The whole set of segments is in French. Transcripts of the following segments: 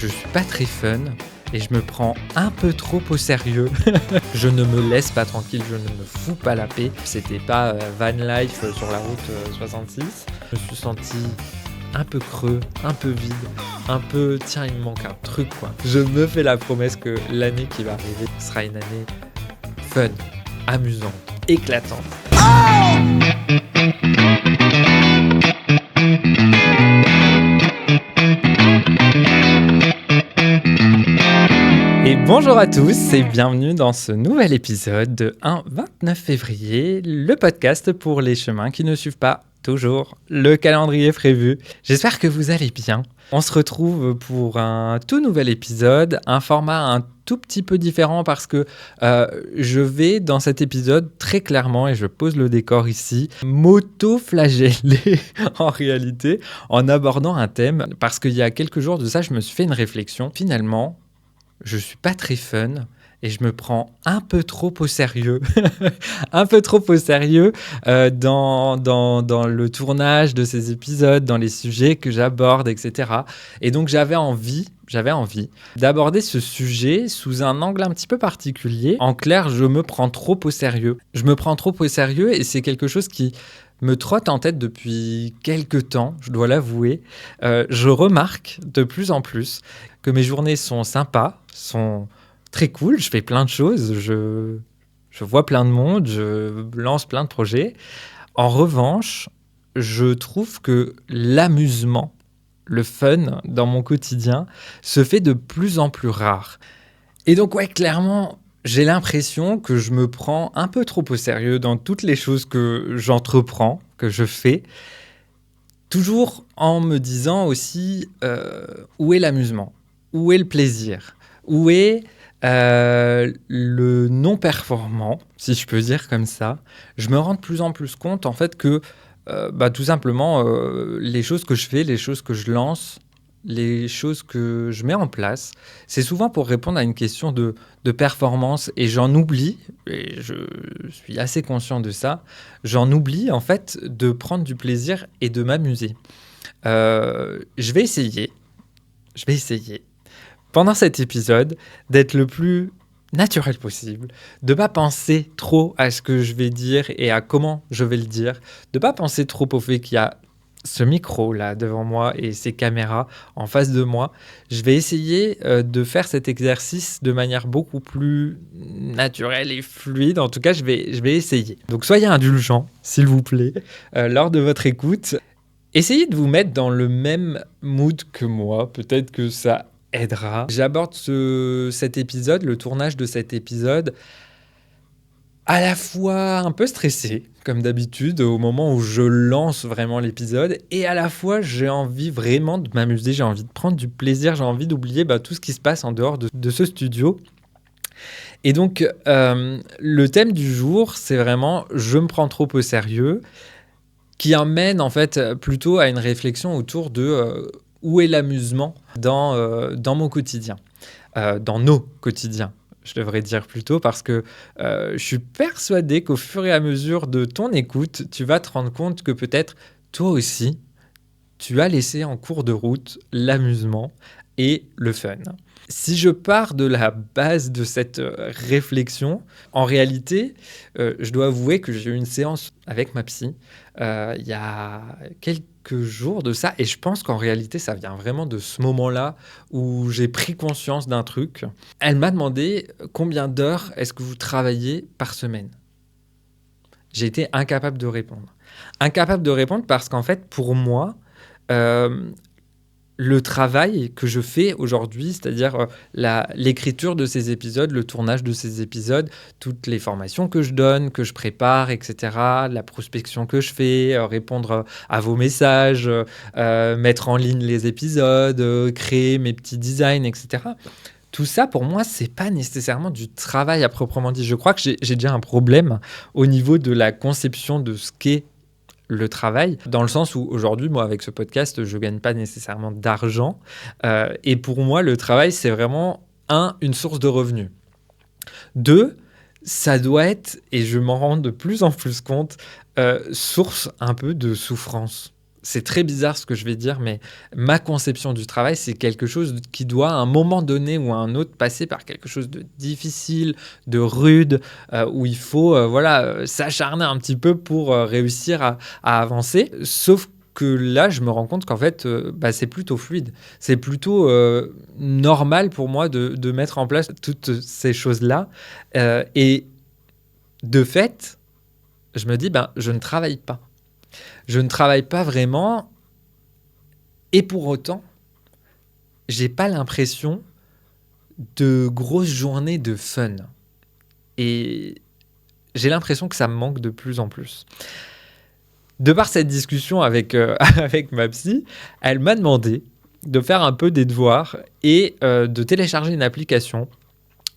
Je suis pas très fun et je me prends un peu trop au sérieux. Je ne me laisse pas tranquille, je ne me fous pas la paix. C'était pas van life sur la route 66. Je me suis senti un peu creux, un peu vide, un peu tiens il me manque un truc quoi. Je me fais la promesse que l'année qui va arriver sera une année fun, amusante, éclatante. Et bonjour à tous et bienvenue dans ce nouvel épisode de un 29 février, le podcast pour les chemins qui ne suivent pas toujours le calendrier prévu. J'espère que vous allez bien. On se retrouve pour un tout nouvel épisode, un format un tout petit peu différent parce que je vais dans cet épisode très clairement, et je pose le décor ici, m'auto-flageller en réalité en abordant un thème parce qu'il y a quelques jours de ça, je me suis fait une réflexion. Finalement, je suis pas très fun et je me prends un peu trop au sérieux, un peu trop au sérieux dans le tournage de ces épisodes, dans les sujets que j'aborde, etc. Et donc j'avais envie d'aborder ce sujet sous un angle un petit peu particulier. En clair, je me prends trop au sérieux. Je me prends trop au sérieux et c'est quelque chose qui me trotte en tête depuis quelques temps, je dois l'avouer. Je remarque de plus en plus que mes journées sont sympas, sont très cool, je fais plein de choses, je vois plein de monde, je lance plein de projets. En revanche, je trouve que l'amusement, le fun dans mon quotidien se fait de plus en plus rare. Et donc ouais, clairement, j'ai l'impression que je me prends un peu trop au sérieux dans toutes les choses que j'entreprends, que je fais. Toujours en me disant aussi où est l'amusement, où est le plaisir, où est le non-performant, si je peux dire comme ça. Je me rends de plus en plus compte en fait que tout simplement les choses que je fais, les choses que je lance, les choses que je mets en place, c'est souvent pour répondre à une question de performance et j'en oublie, et je suis assez conscient de ça, j'en oublie en fait de prendre du plaisir et de m'amuser. Je vais essayer, pendant cet épisode, d'être le plus naturel possible, de ne pas penser trop à ce que je vais dire et à comment je vais le dire, de ne pas penser trop au fait qu'il y a ce micro là devant moi et ces caméras en face de moi. Je vais essayer de faire cet exercice de manière beaucoup plus naturelle et fluide. En tout cas, je vais essayer. Donc soyez indulgents, s'il vous plaît, lors de votre écoute. Essayez de vous mettre dans le même mood que moi. Peut-être que ça aidera. J'aborde cet épisode, le tournage de cet épisode, à la fois un peu stressé, comme d'habitude, au moment où je lance vraiment l'épisode, et à la fois j'ai envie vraiment de m'amuser, j'ai envie de prendre du plaisir, j'ai envie d'oublier tout ce qui se passe en dehors de ce studio. Et donc, le thème du jour, c'est vraiment « je me prends trop au sérieux », qui emmène en fait plutôt à une réflexion autour de où est l'amusement dans mon quotidien, dans nos quotidiens. Je devrais dire plutôt parce que je suis persuadé qu'au fur et à mesure de ton écoute, tu vas te rendre compte que peut-être toi aussi, tu as laissé en cours de route l'amusement et le fun. Si je pars de la base de cette réflexion, en réalité, je dois avouer que j'ai eu une séance avec ma psy il y a quelques jours de ça, et je pense qu'en réalité, ça vient vraiment de ce moment-là où j'ai pris conscience d'un truc. Elle m'a demandé combien d'heures est-ce que vous travaillez par semaine. J'ai été incapable de répondre. Incapable de répondre parce qu'en fait, pour moi, le travail que je fais aujourd'hui, c'est-à-dire l'écriture de ces épisodes, le tournage de ces épisodes, toutes les formations que je donne, que je prépare, etc., la prospection que je fais, répondre à vos messages, mettre en ligne les épisodes, créer mes petits designs, etc. Tout ça, pour moi, c'est pas nécessairement du travail à proprement dit. Je crois que j'ai déjà un problème au niveau de la conception de ce qu'est le travail, dans le sens où aujourd'hui, moi, avec ce podcast, je ne gagne pas nécessairement d'argent. Et pour moi, le travail, c'est vraiment, une source de revenus. 2, ça doit être, et je m'en rends de plus en plus compte, source un peu de souffrance c'est très bizarre ce que je vais dire, mais ma conception du travail, c'est quelque chose qui doit, à un moment donné ou à un autre, passer par quelque chose de difficile, de rude, où il faut s'acharner un petit peu pour réussir à avancer. Sauf que là, je me rends compte qu'en fait, c'est plutôt fluide. C'est plutôt normal pour moi de mettre en place toutes ces choses-là. Et de fait, je me dis, je ne travaille pas. Je ne travaille pas vraiment et pour autant, j'ai pas l'impression de grosses journées de fun. Et j'ai l'impression que ça me manque de plus en plus. De par cette discussion avec, avec ma psy, elle m'a demandé de faire un peu des devoirs et de télécharger une application.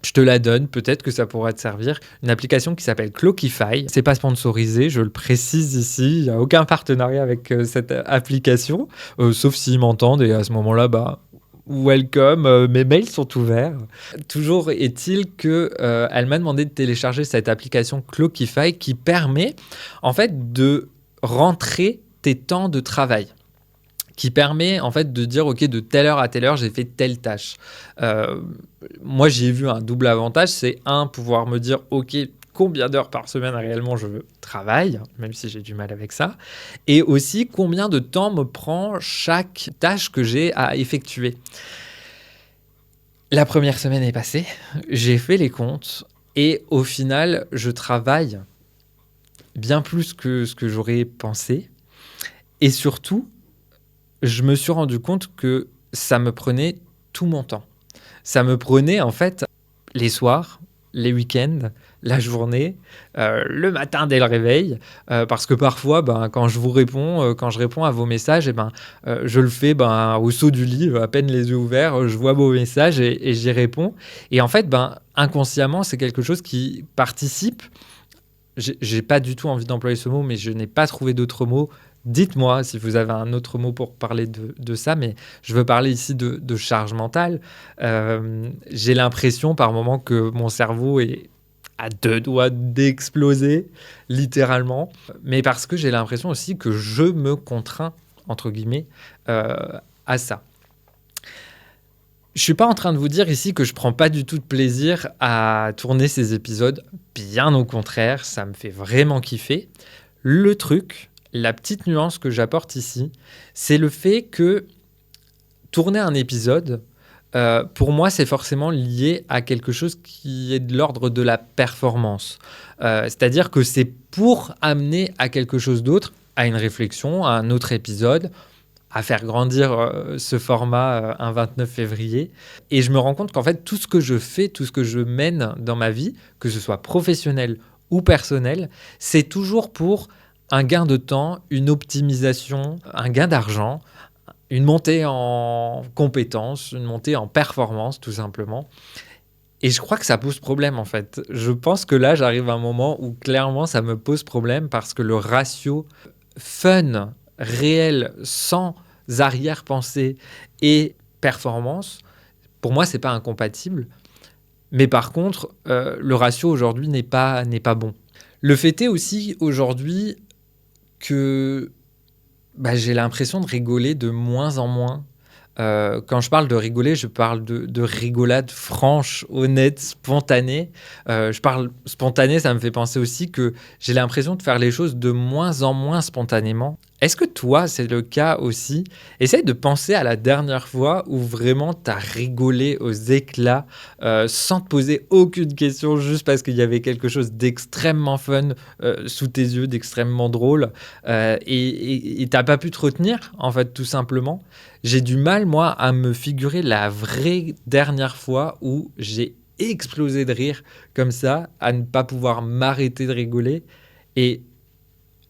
Je te la donne, peut-être que ça pourra te servir. Une application qui s'appelle Clockify. C'est pas sponsorisé, je le précise ici. Il n'y a aucun partenariat avec cette application, sauf s'ils m'entendent. Et à ce moment-là, welcome, mes mails sont ouverts. Toujours est-il que elle m'a demandé de télécharger cette application Clockify qui permet en fait de rentrer tes temps de travail, qui permet en fait de dire ok, de telle heure à telle heure j'ai fait telle tâche. Moi j'y ai vu un double avantage, c'est pouvoir me dire ok, combien d'heures par semaine réellement je travaille, même si j'ai du mal avec ça, et aussi combien de temps me prend chaque tâche que j'ai à effectuer. La première semaine est passée, j'ai fait les comptes et au final je travaille bien plus que ce que j'aurais pensé, et surtout je me suis rendu compte que ça me prenait tout mon temps. Ça me prenait en fait les soirs, les week-ends, la journée, le matin dès le réveil, parce que parfois, quand je vous réponds, quand je réponds à vos messages, je le fais au saut du lit, à peine les yeux ouverts, je vois vos messages et j'y réponds. Et en fait, inconsciemment, c'est quelque chose qui participe. J'ai pas du tout envie d'employer ce mot, mais je n'ai pas trouvé d'autres mots. Dites-moi si vous avez un autre mot pour parler de ça, mais je veux parler ici de charge mentale. J'ai l'impression par moments que mon cerveau est à deux doigts d'exploser, littéralement, mais parce que j'ai l'impression aussi que je me contrains, entre guillemets, à ça. Je ne suis pas en train de vous dire ici que je prends pas du tout de plaisir à tourner ces épisodes. Bien au contraire, ça me fait vraiment kiffer. Le truc, la petite nuance que j'apporte ici, c'est le fait que tourner un épisode, pour moi, c'est forcément lié à quelque chose qui est de l'ordre de la performance. C'est-à-dire que c'est pour amener à quelque chose d'autre, à une réflexion, à un autre épisode, à faire grandir ce format un 29 février. Et je me rends compte qu'en fait, tout ce que je fais, tout ce que je mène dans ma vie, que ce soit professionnel ou personnel, c'est toujours pour un gain de temps, une optimisation, un gain d'argent, une montée en compétences, une montée en performance, tout simplement. Et je crois que ça pose problème, en fait. Je pense que là, j'arrive à un moment où clairement, ça me pose problème parce que le ratio fun, réel, sans arrière-pensée et performance, pour moi, c'est pas incompatible. Mais par contre, le ratio aujourd'hui n'est pas bon. Le fait est aussi aujourd'hui que j'ai l'impression de rigoler de moins en moins. Quand je parle de rigoler, je parle de rigolade franche, honnête, spontanée. Je parle spontané, ça me fait penser aussi que j'ai l'impression de faire les choses de moins en moins spontanément. Est-ce que toi, c'est le cas aussi ? Essaye de penser à la dernière fois où vraiment t'as rigolé aux éclats sans te poser aucune question, juste parce qu'il y avait quelque chose d'extrêmement fun sous tes yeux, d'extrêmement drôle et t'as pas pu te retenir, en fait, tout simplement. J'ai du mal, moi, à me figurer la vraie dernière fois où j'ai explosé de rire comme ça, à ne pas pouvoir m'arrêter de rigoler. Et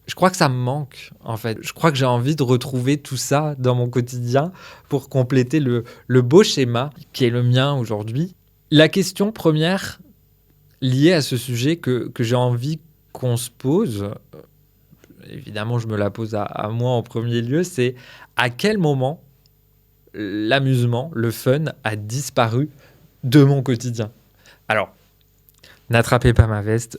je crois que ça me manque, en fait. Je crois que j'ai envie de retrouver tout ça dans mon quotidien pour compléter le beau schéma qui est le mien aujourd'hui. La question première liée à ce sujet que j'ai envie qu'on se pose, évidemment je me la pose à moi en premier lieu, c'est à quel moment l'amusement, le fun a disparu de mon quotidien. Alors, N'attrapez pas ma veste.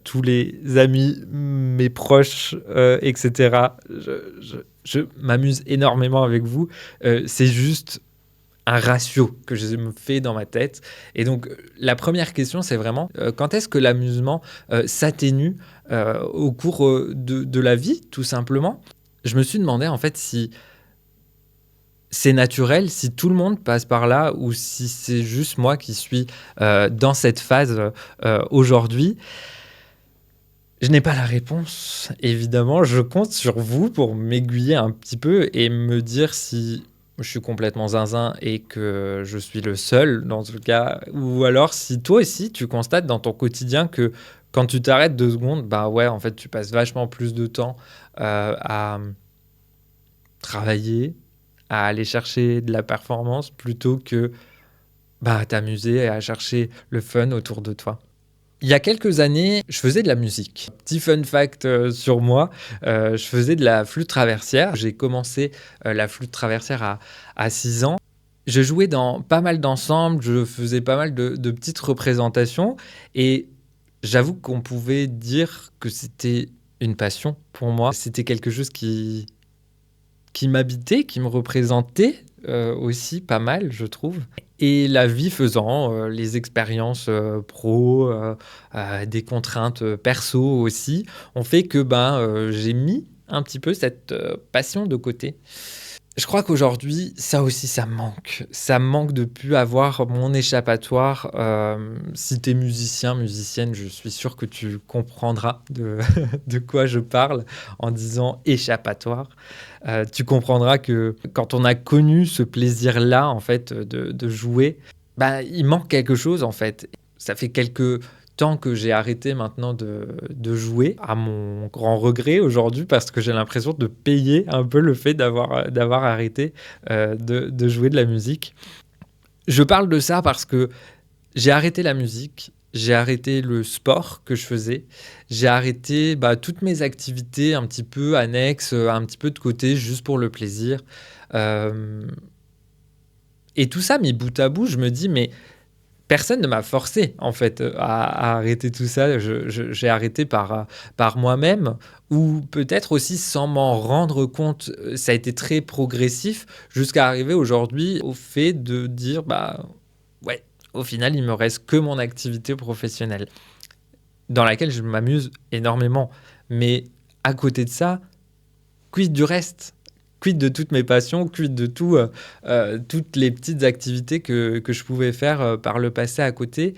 Tous les amis, mes proches, etc. Je m'amuse énormément avec vous. C'est juste un ratio que je me fais dans ma tête. Et donc, la première question, c'est vraiment quand est-ce que l'amusement s'atténue au cours de la vie, tout simplement. Je me suis demandé, en fait, si c'est naturel, si tout le monde passe par là ou si c'est juste moi qui suis dans cette phase aujourd'hui. Je n'ai pas la réponse, évidemment. Je compte sur vous pour m'aiguiller un petit peu et me dire si je suis complètement zinzin et que je suis le seul dans ce cas, ou alors si toi aussi tu constates dans ton quotidien que quand tu t'arrêtes 2 secondes, bah ouais, en fait, tu passes vachement plus de temps à travailler, à aller chercher de la performance plutôt que à t'amuser et à chercher le fun autour de toi. Il y a quelques années, je faisais de la musique. Petit fun fact sur moi, je faisais de la flûte traversière. J'ai commencé la flûte traversière à 6 ans. Je jouais dans pas mal d'ensembles, je faisais pas mal de petites représentations et j'avoue qu'on pouvait dire que c'était une passion pour moi. C'était quelque chose qui m'habitait, qui me représentait aussi pas mal, je trouve. Et la vie faisant, les expériences pro, des contraintes perso aussi, ont fait que j'ai mis un petit peu cette passion de côté. Je crois qu'aujourd'hui, ça aussi, ça me manque. Ça me manque de plus avoir mon échappatoire. Si tu es musicien, musicienne, je suis sûr que tu comprendras de quoi je parle en disant échappatoire. Tu comprendras que quand on a connu ce plaisir-là, en fait, de jouer, il manque quelque chose, en fait. Ça fait quelques temps que j'ai arrêté maintenant de jouer, à mon grand regret aujourd'hui, parce que j'ai l'impression de payer un peu le fait d'avoir arrêté de jouer de la musique. Je parle de ça parce que j'ai arrêté la musique, j'ai arrêté le sport que je faisais, j'ai arrêté toutes mes activités un petit peu annexes, un petit peu de côté, juste pour le plaisir. Et tout ça mis bout à bout, je me dis, mais personne ne m'a forcé, en fait, à arrêter tout ça. J'ai arrêté par moi-même, ou peut-être aussi sans m'en rendre compte. Ça a été très progressif jusqu'à arriver aujourd'hui au fait de dire, ouais, au final, il me reste que mon activité professionnelle, dans laquelle je m'amuse énormément. Mais à côté de ça, quid du reste ? Quid de toutes mes passions, quid de toutes les petites activités que je pouvais faire par le passé à côté.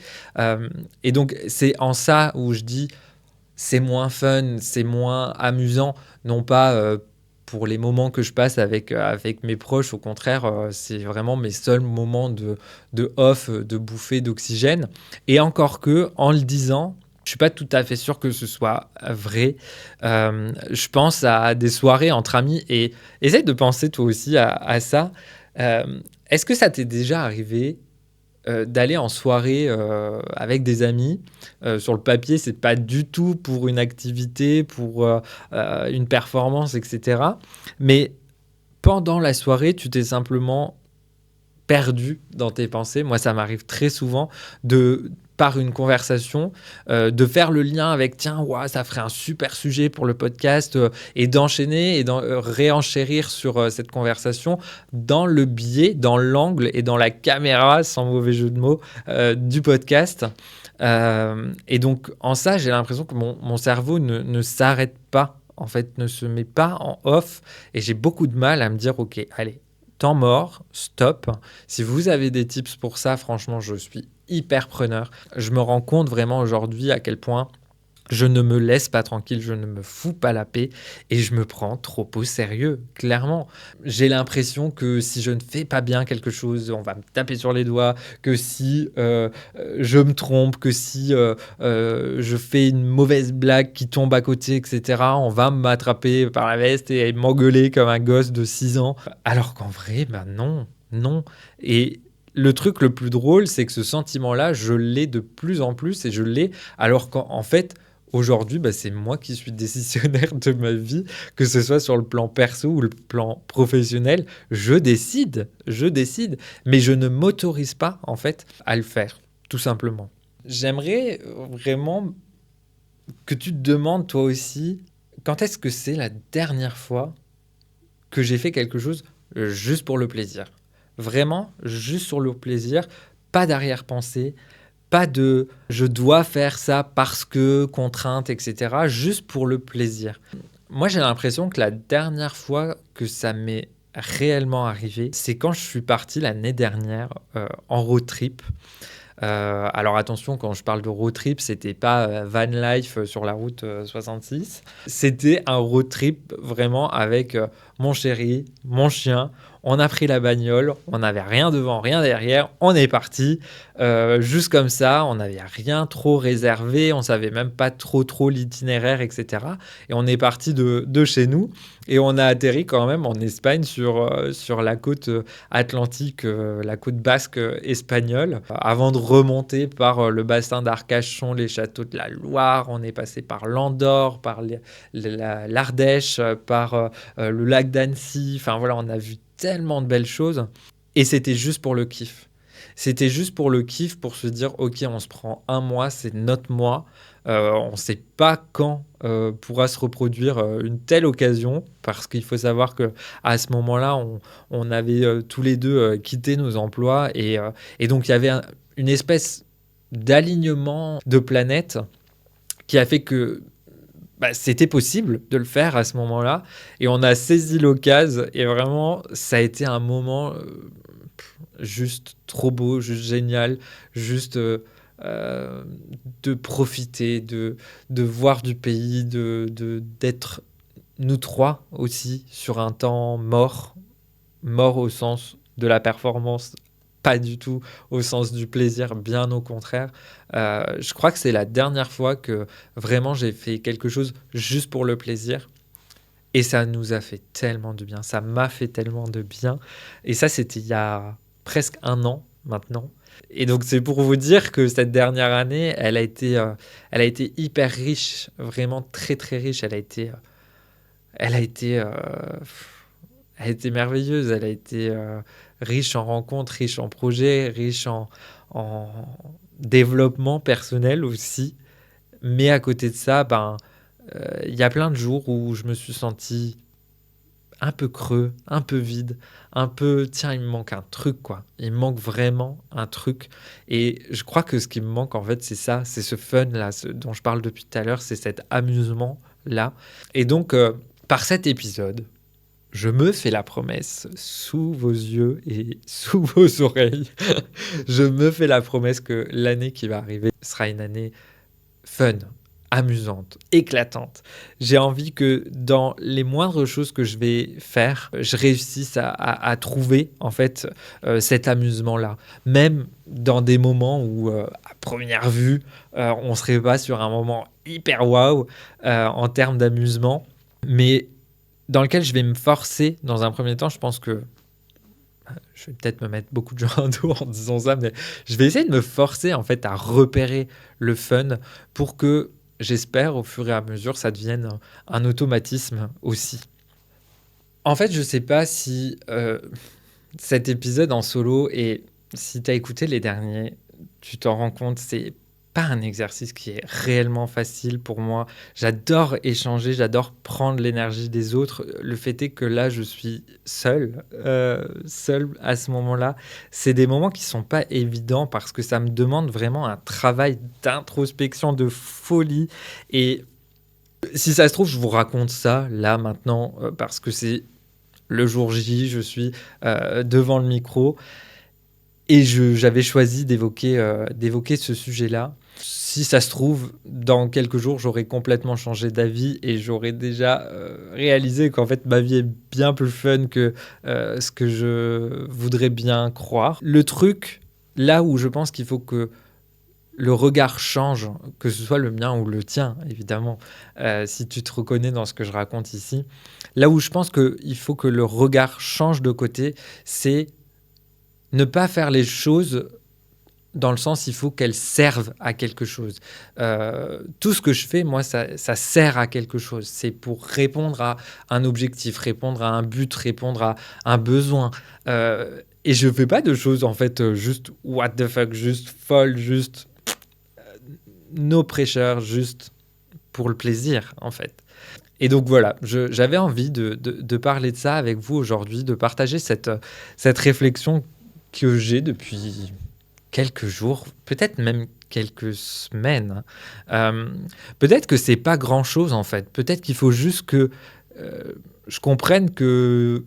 Et donc, c'est en ça où je dis, c'est moins fun, c'est moins amusant, non pas pour les moments que je passe avec mes proches, au contraire, c'est vraiment mes seuls moments de off, de bouffée d'oxygène. Et encore que, en le disant, je suis pas tout à fait sûr que ce soit vrai. Je pense à des soirées entre amis et essaye de penser toi aussi à ça. Est-ce que ça t'est déjà arrivé d'aller en soirée avec des amis? Sur le papier, c'est pas du tout pour une activité, pour une performance, etc. Mais pendant la soirée, tu t'es simplement perdu dans tes pensées. Moi, ça m'arrive très souvent par une conversation, de faire le lien avec tiens, ouah, ça ferait un super sujet pour le podcast, et d'enchaîner et réenchérir sur cette conversation dans le biais, dans l'angle et dans la caméra, sans mauvais jeu de mots, du podcast. Et donc, en ça, j'ai l'impression que mon cerveau ne s'arrête pas, en fait, ne se met pas en off, et j'ai beaucoup de mal à me dire, ok, allez, temps mort, stop. Si vous avez des tips pour ça, franchement, je suis hyper preneur. Je me rends compte vraiment aujourd'hui à quel point je ne me laisse pas tranquille, je ne me fous pas la paix et je me prends trop au sérieux, clairement. J'ai l'impression que si je ne fais pas bien quelque chose, on va me taper sur les doigts, que si je me trompe, que si je fais une mauvaise blague qui tombe à côté, etc., on va m'attraper par la veste et m'engueuler comme un gosse de 6 ans. Alors qu'en vrai, non. Et le truc le plus drôle, c'est que ce sentiment-là, je l'ai de plus en plus et je l'ai alors qu'en fait, aujourd'hui, c'est moi qui suis décisionnaire de ma vie, que ce soit sur le plan perso ou le plan professionnel. Je décide, mais je ne m'autorise pas, en fait, à le faire, tout simplement. J'aimerais vraiment que tu te demandes toi aussi, quand est-ce que c'est la dernière fois que j'ai fait quelque chose juste pour le plaisir. Vraiment, juste sur le plaisir, pas d'arrière-pensée, pas de je dois faire ça parce que contrainte, etc. Juste pour le plaisir. Moi, j'ai l'impression que la dernière fois que ça m'est réellement arrivé, c'est quand je suis parti l'année dernière en road trip. Alors attention, quand je parle de road trip, c'était pas van life sur la route 66. C'était un road trip vraiment avec mon chéri, mon chien. On a pris la bagnole, on n'avait rien devant, rien derrière, on est parti. Juste comme ça, on n'avait rien trop réservé, on savait même pas trop l'itinéraire, etc. Et on est parti de chez nous et on a atterri quand même en Espagne sur la côte atlantique, la côte basque espagnole, avant de remonter par le bassin d'Arcachon, les châteaux de la Loire. On est passé par l'Andorre, par l'Ardèche, par le lac d'Annecy. Enfin voilà, on a vu tellement de belles choses. Et c'était juste pour le kiff. C'était juste pour le kiff, pour se dire, ok, on se prend un mois, c'est notre mois. On ne sait pas quand pourra se reproduire une telle occasion, parce qu'il faut savoir que à ce moment-là, on avait tous les deux quitté nos emplois, et donc il y avait une espèce d'alignement de planètes qui a fait que c'était possible de le faire à ce moment-là, et on a saisi l'occasion, et vraiment, ça a été un moment juste trop beau, juste génial, juste de profiter, de voir du pays, d'être nous trois aussi sur un temps mort, mort au sens de la performance, pas du tout au sens du plaisir, bien au contraire. Je crois que c'est la dernière fois que vraiment j'ai fait quelque chose juste pour le plaisir. Et ça nous a fait tellement de bien, ça m'a fait tellement de bien. Et ça, c'était il y a presque un an maintenant. Et donc, c'est pour vous dire que cette dernière année, elle a été hyper riche, vraiment très très riche. Elle a été, euh, elle a été merveilleuse. Elle a été riche en rencontres, riche en projets, riche en développement personnel aussi. Mais à côté de ça, il y a plein de jours où je me suis senti un peu creux, un peu vide, un peu, tiens, il me manque un truc, quoi. Il me manque vraiment un truc. Et je crois que ce qui me manque, en fait, c'est ça, c'est ce fun-là, dont je parle depuis tout à l'heure, c'est cet amusement-là. Et donc, par cet épisode, je me fais la promesse, sous vos yeux et sous vos oreilles, je me fais la promesse que l'année qui va arriver sera une année fun, amusante, éclatante. J'ai envie que dans les moindres choses que je vais faire, je réussisse à trouver en fait cet amusement-là. Même dans des moments où, à première vue, on serait pas sur un moment hyper waouh en termes d'amusement, mais dans lequel je vais me forcer dans un premier temps. Je pense que je vais peut-être me mettre beaucoup de gens à dos en disant ça, mais je vais essayer de me forcer en fait à repérer le fun pour que j'espère au fur et à mesure ça devienne un automatisme aussi. En fait, je sais pas si cet épisode en solo, et si tu as écouté les derniers, tu t'en rends compte, c'est pas un exercice qui est réellement facile pour moi. J'adore échanger, j'adore prendre l'énergie des autres. Le fait est que là, je suis seul à ce moment-là. C'est des moments qui sont pas évidents parce que ça me demande vraiment un travail d'introspection de folie. Et si ça se trouve, je vous raconte ça là maintenant parce que c'est le jour J, je suis devant le micro et j'avais choisi d'évoquer ce sujet-là. Si ça se trouve, dans quelques jours, j'aurais complètement changé d'avis et j'aurais déjà réalisé qu'en fait, ma vie est bien plus fun que ce que je voudrais bien croire. Le truc, là où je pense qu'il faut que le regard change, que ce soit le mien ou le tien, évidemment, si tu te reconnais dans ce que je raconte ici, là où je pense qu'il faut que le regard change de côté, c'est ne pas faire les choses dans le sens il faut qu'elles servent à quelque chose. Tout ce que je fais, moi, ça sert à quelque chose. C'est pour répondre à un objectif, répondre à un but, répondre à un besoin. Et je fais pas de choses, en fait, juste what the fuck, juste folles, juste no pressure, juste pour le plaisir, en fait. Et donc voilà, j'avais envie de parler de ça avec vous aujourd'hui, de partager cette réflexion que j'ai depuis quelques jours, peut-être même quelques semaines. Peut-être que c'est pas grand-chose en fait. Peut-être qu'il faut juste que je comprenne que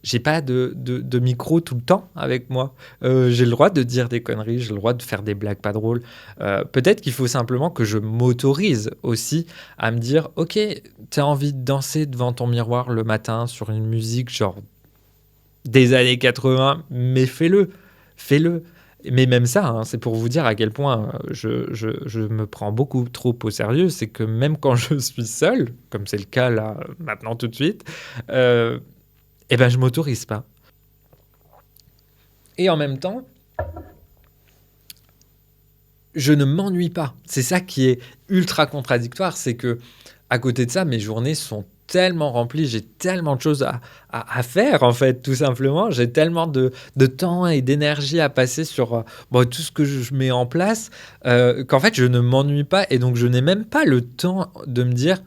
j'ai pas de micro tout le temps avec moi. J'ai le droit de dire des conneries, j'ai le droit de faire des blagues pas drôles. Peut-être qu'il faut simplement que je m'autorise aussi à me dire, ok, t'as envie de danser devant ton miroir le matin sur une musique genre des années 80, mais fais-le, fais-le. Mais même ça, hein, c'est pour vous dire à quel point je me prends beaucoup trop au sérieux. C'est que même quand je suis seul, comme c'est le cas là maintenant tout de suite, eh ben je m'autorise pas. Et en même temps, je ne m'ennuie pas. C'est ça qui est ultra contradictoire, c'est que à côté de ça, mes journées sont tellement remplies, j'ai tellement de choses à faire en fait, tout simplement. J'ai tellement de temps et d'énergie à passer sur tout ce que je mets en place qu'en fait je ne m'ennuie pas et donc je n'ai même pas le temps de me dire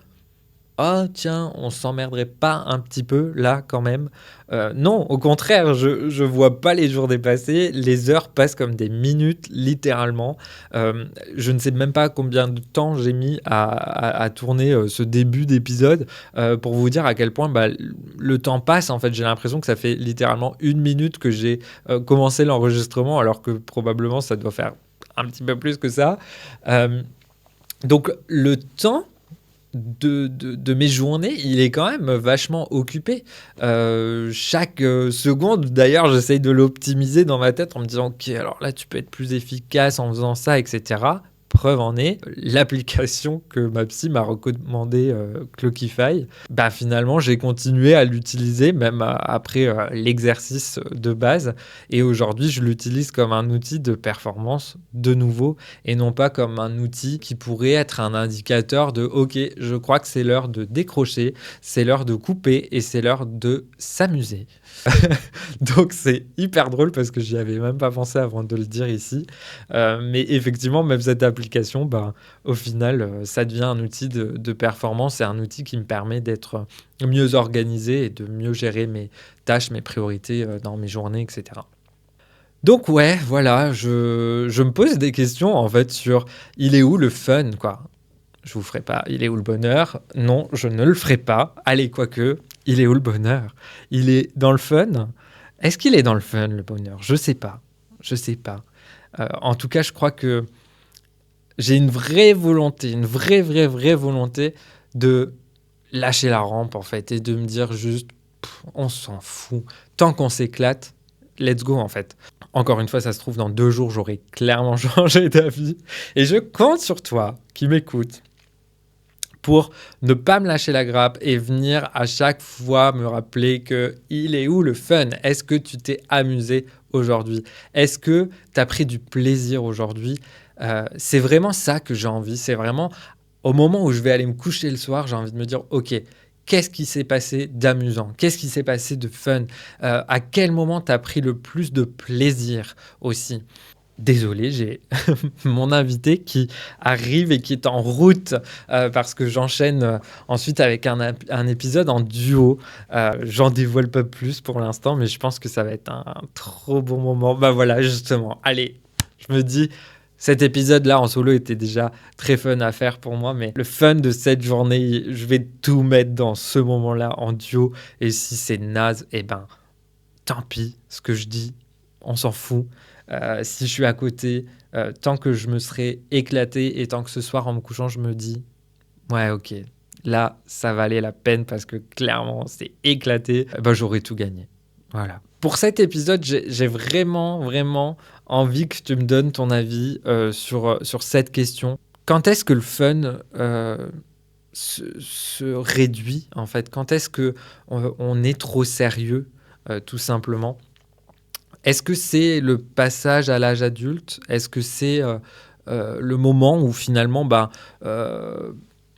oh tiens, on s'emmerderait pas un petit peu là quand même. Non, au contraire, je vois pas les jours dépasser, les heures passent comme des minutes littéralement. Je ne sais même pas combien de temps j'ai mis à tourner ce début d'épisode pour vous dire à quel point le temps passe. En fait, j'ai l'impression que ça fait littéralement 1 minute que j'ai commencé l'enregistrement alors que probablement ça doit faire un petit peu plus que ça. Donc le temps de mes journées, il est quand même vachement occupé. Chaque seconde, d'ailleurs, j'essaye de l'optimiser dans ma tête en me disant, ok, alors là, tu peux être plus efficace en faisant ça, etc. Preuve en est, l'application que ma psy m'a recommandé, Clockify, finalement, j'ai continué à l'utiliser même après l'exercice de base. Et aujourd'hui, je l'utilise comme un outil de performance de nouveau et non pas comme un outil qui pourrait être un indicateur de OK, je crois que c'est l'heure de décrocher, c'est l'heure de couper et c'est l'heure de s'amuser. Donc c'est hyper drôle parce que j'y avais même pas pensé avant de le dire ici. Mais effectivement, même cette application, au final, ça devient un outil de performance et un outil qui me permet d'être mieux organisé et de mieux gérer mes tâches, mes priorités dans mes journées, etc. Donc ouais, voilà, je me pose des questions en fait sur il est où le fun, quoi. Je vous ferai pas il est où le bonheur? Non, je ne le ferai pas. Allez, quoique, il est où le bonheur? Il est dans le fun? Est-ce qu'il est dans le fun, le bonheur? Je sais pas. Je sais pas. En tout cas, je crois que j'ai une vraie volonté, une vraie volonté de lâcher la rampe en fait et de me dire juste on s'en fout. Tant qu'on s'éclate, let's go en fait. Encore une fois, ça se trouve, dans 2 jours, j'aurai clairement changé d'avis. Et je compte sur toi, qui m'écoute, pour ne pas me lâcher la grappe et venir à chaque fois me rappeler que il est où le fun? Est-ce que tu t'es amusé aujourd'hui? Est-ce que tu as pris du plaisir aujourd'hui? C'est vraiment ça que j'ai envie. C'est vraiment au moment où je vais aller me coucher le soir, j'ai envie de me dire, ok, qu'est-ce qui s'est passé d'amusant? Qu'est-ce qui s'est passé de fun? À quel moment tu as pris le plus de plaisir aussi? Désolé, j'ai mon invité qui arrive et qui est en route parce que j'enchaîne ensuite avec un épisode en duo. J'en dévoile pas plus pour l'instant, mais je pense que ça va être un trop bon moment. Voilà, justement. Allez, je me dis, cet épisode-là en solo était déjà très fun à faire pour moi, mais le fun de cette journée, je vais tout mettre dans ce moment-là en duo. Et si c'est naze, tant pis, ce que je dis, on s'en fout. Si je suis à côté, tant que je me serai éclaté et tant que ce soir en me couchant, je me dis, ouais, ok, là, ça valait la peine parce que clairement, c'est éclaté, j'aurais tout gagné. Voilà. Pour cet épisode, j'ai vraiment envie que tu me donnes ton avis sur cette question. Quand est-ce que le fun se réduit, en fait? Quand est-ce qu'on est trop sérieux, tout simplement? Est-ce que c'est le passage à l'âge adulte? Est-ce que c'est le moment où finalement,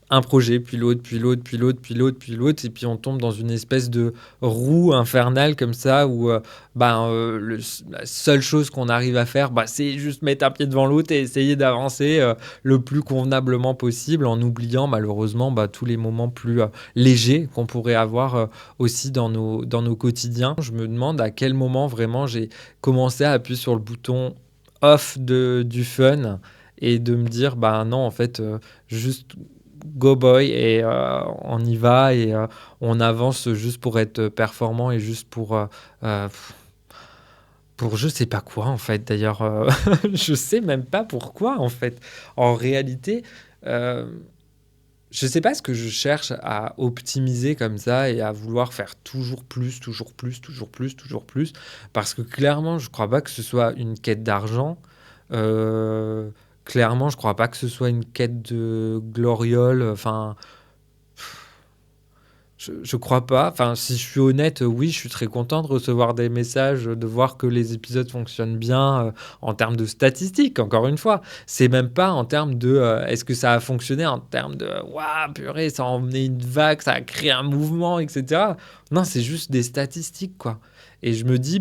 un projet, puis l'autre, puis l'autre, puis l'autre, puis l'autre, puis l'autre, et puis on tombe dans une espèce de roue infernale comme ça, où la seule chose qu'on arrive à faire, c'est juste mettre un pied devant l'autre et essayer d'avancer le plus convenablement possible, en oubliant malheureusement tous les moments plus légers qu'on pourrait avoir aussi dans nos quotidiens. Je me demande à quel moment vraiment j'ai commencé à appuyer sur le bouton off du fun et de me dire, non, en fait, juste go boy et on y va et on avance juste pour être performant et juste euh, pour je sais pas quoi en fait d'ailleurs je sais même pas pourquoi en fait en réalité euh, je sais pas ce que je cherche à optimiser comme ça et à vouloir faire toujours plus, toujours plus, toujours plus, toujours plus parce que clairement je crois pas que ce soit une quête d'argent. Euh, Clairement, je crois pas que ce soit une quête de gloriole. Enfin, je crois pas. Enfin, si je suis honnête, oui, je suis très content de recevoir des messages, de voir que les épisodes fonctionnent bien en termes de statistiques. Encore une fois, c'est même pas en termes de est-ce que ça a fonctionné en termes de waouh, purée, ça a emmené une vague, ça a créé un mouvement, etc. Non, c'est juste des statistiques, quoi. Et je me dis,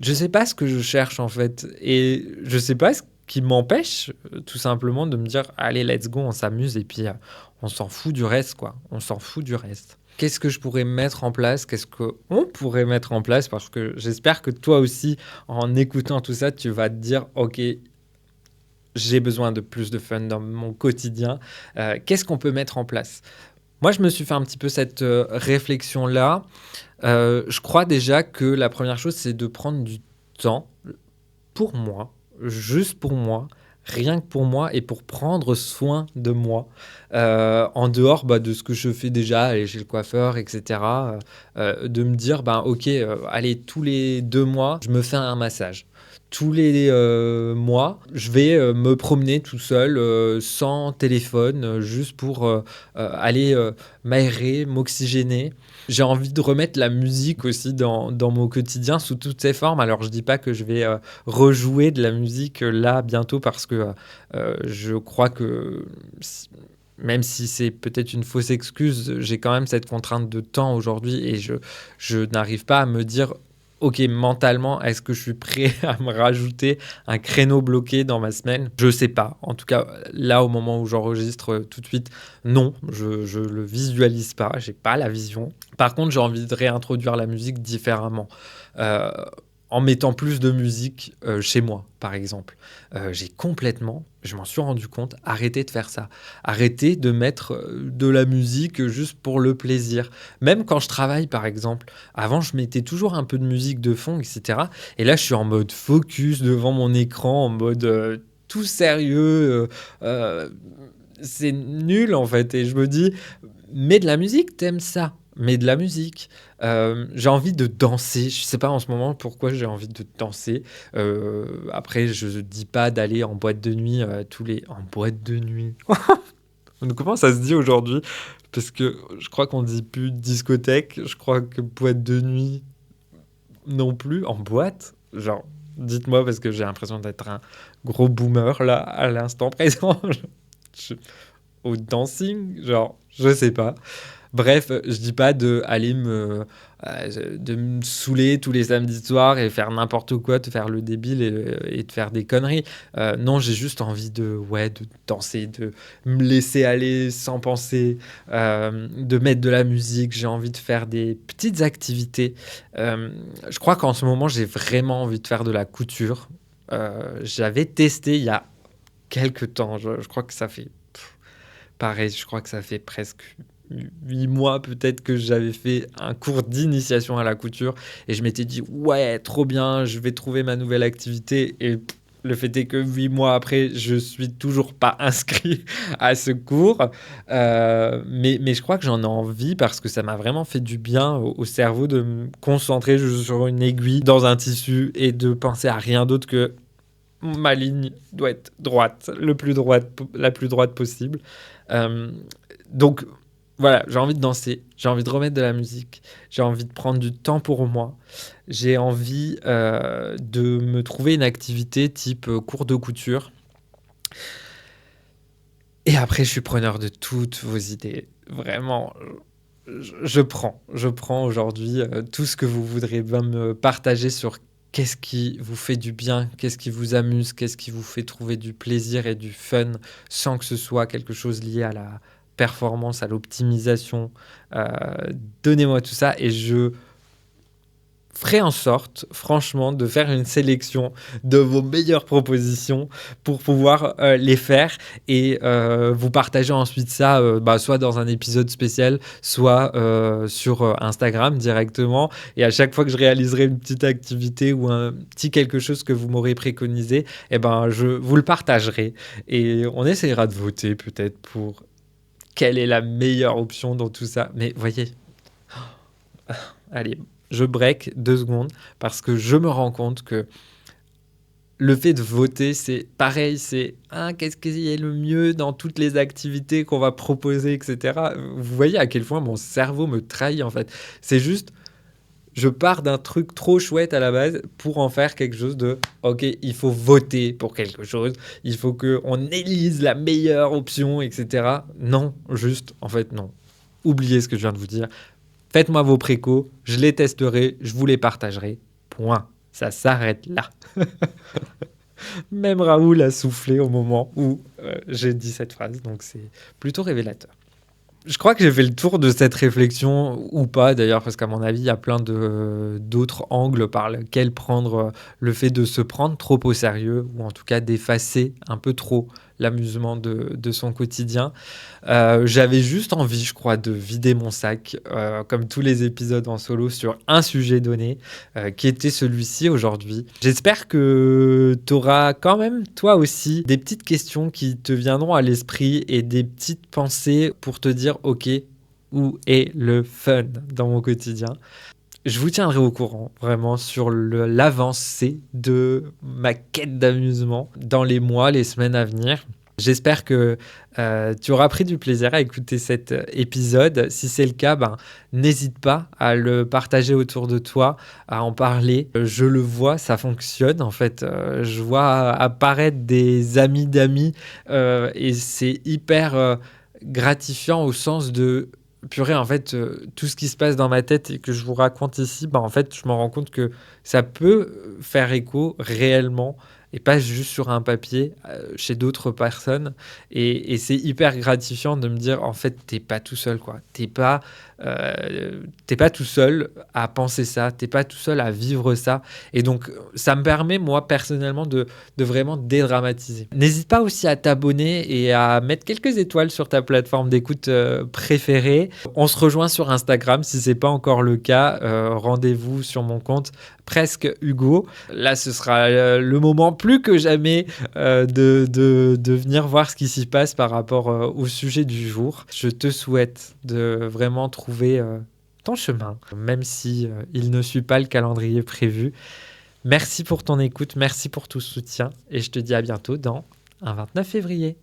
je sais pas ce que je cherche en fait. Et je sais pas ce qui m'empêche tout simplement de me dire allez, let's go, on s'amuse et puis on s'en fout du reste, quoi. On s'en fout du reste. Qu'est-ce que je pourrais mettre en place? Qu'est-ce qu'on pourrait mettre en place? Parce que j'espère que toi aussi, en écoutant tout ça, tu vas te dire ok, j'ai besoin de plus de fun dans mon quotidien. Qu'est-ce qu'on peut mettre en place? Moi, je me suis fait un petit peu cette réflexion-là. Je crois déjà que la première chose, c'est de prendre du temps pour moi, juste pour moi, rien que pour moi et pour prendre soin de moi, en dehors de ce que je fais déjà, aller chez le coiffeur, etc. De me dire, ok, allez, tous les 2 mois, je me fais un massage. Tous les mois, je vais me promener tout seul, sans téléphone, juste pour aller m'aérer, m'oxygéner. J'ai envie de remettre la musique aussi dans mon quotidien sous toutes ses formes. Alors, je dis pas que je vais rejouer de la musique là bientôt parce que je crois que même si c'est peut-être une fausse excuse, j'ai quand même cette contrainte de temps aujourd'hui et je n'arrive pas à me dire ok, mentalement, est-ce que je suis prêt à me rajouter un créneau bloqué dans ma semaine? Je sais pas. En tout cas, là, au moment où j'enregistre tout de suite, non, je le visualise pas. J'ai pas la vision. Par contre, j'ai envie de réintroduire la musique différemment. Euh, En mettant plus de musique chez moi, par exemple. J'ai complètement, je m'en suis rendu compte, arrêté de faire ça. Arrêté de mettre de la musique juste pour le plaisir. Même quand je travaille, par exemple. Avant, je mettais toujours un peu de musique de fond, etc. Et là, je suis en mode focus devant mon écran, en mode tout sérieux. C'est nul, en fait. Et je me dis, mets de la musique, t'aimes ça. Mets de la musique. J'ai envie de danser. Je sais pas en ce moment pourquoi j'ai envie de danser. Après, je dis pas d'aller en boîte de nuit En boîte de nuit. Comment ça se dit aujourd'hui? Parce que je crois qu'on dit plus discothèque. Je crois que boîte de nuit non plus. En boîte? Genre, dites-moi parce que j'ai l'impression d'être un gros boomer là à l'instant présent. Je- Au dancing? Genre, je sais pas. Bref, je dis pas de me saouler tous les samedis soirs et faire n'importe quoi, de faire le débile et de faire des conneries. Non, j'ai juste envie de danser, de me laisser aller sans penser, de mettre de la musique. J'ai envie de faire des petites activités. Je crois qu'en ce moment, j'ai vraiment envie de faire de la couture. J'avais testé il y a quelques temps. Je crois que ça fait pareil, je crois que ça fait presque 8 mois peut-être que j'avais fait un cours d'initiation à la couture et je m'étais dit ouais, trop bien, je vais trouver ma nouvelle activité et le fait est que 8 mois après, je suis toujours pas inscrit à ce cours. Mais je crois que j'en ai envie parce que ça m'a vraiment fait du bien au cerveau de me concentrer juste sur une aiguille dans un tissu et de penser à rien d'autre que ma ligne doit être droite, la plus droite possible. Euh, donc voilà, j'ai envie de danser, j'ai envie de remettre de la musique, j'ai envie de prendre du temps pour moi, j'ai envie de me trouver une activité type cours de couture. Et après, je suis preneur de toutes vos idées. Vraiment, je prends aujourd'hui tout ce que vous voudrez bien me partager sur qu'est-ce qui vous fait du bien, qu'est-ce qui vous amuse, qu'est-ce qui vous fait trouver du plaisir et du fun sans que ce soit quelque chose lié à la performance, à l'optimisation. Euh, Donnez-moi tout ça et je ferai en sorte, franchement, de faire une sélection de vos meilleures propositions pour pouvoir les faire et vous partager ensuite ça, soit dans un épisode spécial, soit sur Instagram directement. Et à chaque fois que je réaliserai une petite activité ou un petit quelque chose que vous m'aurez préconisé, eh ben, je vous le partagerai et on essaiera de voter peut-être pour quelle est la meilleure option dans tout ça. Mais voyez, allez, je break 2 secondes parce que je me rends compte que le fait de voter, c'est pareil, c'est qu'est-ce qui est le mieux dans toutes les activités qu'on va proposer, etc. Vous voyez à quel point mon cerveau me trahit en fait. C'est juste, je pars d'un truc trop chouette à la base pour en faire quelque chose de ok, il faut voter pour quelque chose, il faut qu'on élise la meilleure option, etc. Non, juste, en fait, non. Oubliez ce que je viens de vous dire. Faites-moi vos précos, je les testerai, je vous les partagerai. Point. Ça s'arrête là. Même Raoul a soufflé au moment où j'ai dit cette phrase, donc c'est plutôt révélateur. Je crois que j'ai fait le tour de cette réflexion, ou pas d'ailleurs, parce qu'à mon avis, il y a plein d'autres angles par lesquels prendre le fait de se prendre trop au sérieux, ou en tout cas d'effacer un peu trop l'amusement de son quotidien. J'avais juste envie, je crois, de vider mon sac, comme tous les épisodes en solo, sur un sujet donné, qui était celui-ci aujourd'hui. J'espère que tu auras quand même, toi aussi, des petites questions qui te viendront à l'esprit et des petites pensées pour te dire, ok, où est le fun dans mon quotidien? Je vous tiendrai au courant vraiment sur l'avancée de ma quête d'amusement dans les mois, les semaines à venir. J'espère que tu auras pris du plaisir à écouter cet épisode. Si c'est le cas, n'hésite pas à le partager autour de toi, à en parler. Je le vois, ça fonctionne en fait. Je vois apparaître des amis d'amis et c'est hyper gratifiant au sens de purée, en fait, tout ce qui se passe dans ma tête et que je vous raconte ici, en fait, je me rends compte que ça peut faire écho réellement et pas juste sur un papier chez d'autres personnes. Et c'est hyper gratifiant de me dire, en fait, t'es pas tout seul, quoi. T'es pas tout seul à penser ça, t'es pas tout seul à vivre ça. Et donc, ça me permet, moi, personnellement, de vraiment dédramatiser. N'hésite pas aussi à t'abonner et à mettre quelques étoiles sur ta plateforme d'écoute préférée. On se rejoint sur Instagram si c'est pas encore le cas. Rendez-vous sur mon compte Presque Hugo. Là, ce sera le moment plus que jamais de venir voir ce qui s'y passe par rapport au sujet du jour. Je te souhaite de vraiment trouver ton chemin, même si il ne suit pas le calendrier prévu. Merci pour ton écoute, merci pour tout soutien et je te dis à bientôt dans un 29 février.